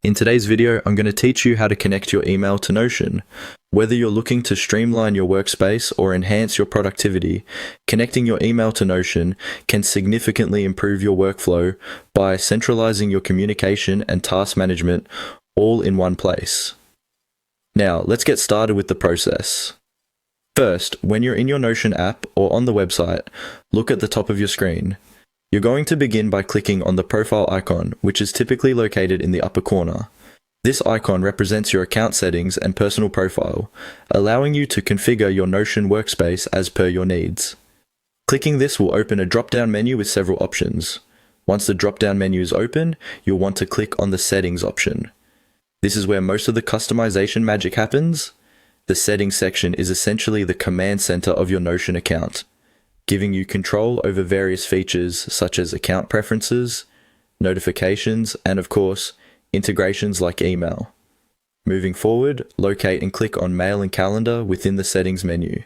In today's video, I'm going to teach you how to connect your email to Notion. Whether you're looking to streamline your workspace or enhance your productivity, connecting your email to Notion can significantly improve your workflow by centralizing your communication and task management all in one place. Now, let's get started with the process. First, when you're in your Notion app or on the website, look at the top of your screen. You're going to begin by clicking on the profile icon, which is typically located in the upper corner. This icon represents your account settings and personal profile, allowing you to configure your Notion workspace as per your needs. Clicking this will open a drop-down menu with several options. Once the drop-down menu is open, you'll want to click on the Settings option. This is where most of the customization magic happens. The Settings section is essentially the command center of your Notion account, giving you control over various features such as account preferences, notifications, and of course, integrations like email. Moving forward, locate and click on Mail and Calendar within the Settings menu.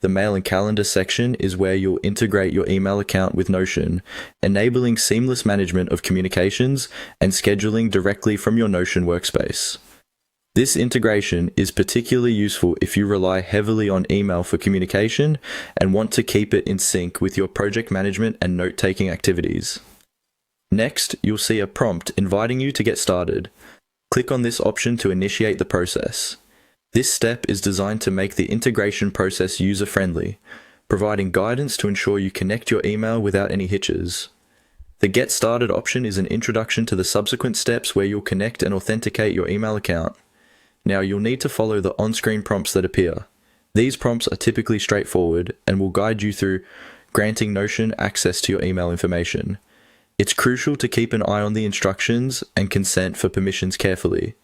The Mail and Calendar section is where you'll integrate your email account with Notion, enabling seamless management of communications and scheduling directly from your Notion workspace. This integration is particularly useful if you rely heavily on email for communication and want to keep it in sync with your project management and note-taking activities. Next, you'll see a prompt inviting you to get started. Click on this option to initiate the process. This step is designed to make the integration process user-friendly, providing guidance to ensure you connect your email without any hitches. The Get Started option is an introduction to the subsequent steps where you'll connect and authenticate your email account. Now, you'll need to follow the on-screen prompts that appear. These prompts are typically straightforward and will guide you through granting Notion access to your email information. It's crucial to keep an eye on the instructions and consent for permissions carefully,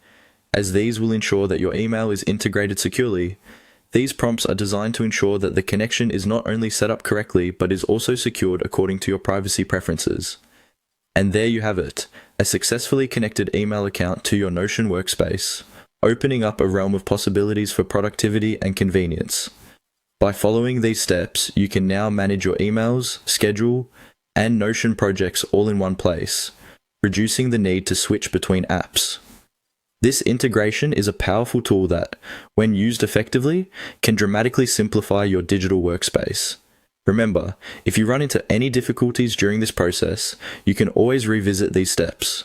as these will ensure that your email is integrated securely. These prompts are designed to ensure that the connection is not only set up correctly, but is also secured according to your privacy preferences. And there you have it, a successfully connected email account to your Notion workspace, opening up a realm of possibilities for productivity and convenience. By following these steps, you can now manage your emails, schedule, and Notion projects all in one place, reducing the need to switch between apps. This integration is a powerful tool that, when used effectively, can dramatically simplify your digital workspace. Remember, if you run into any difficulties during this process, you can always revisit these steps.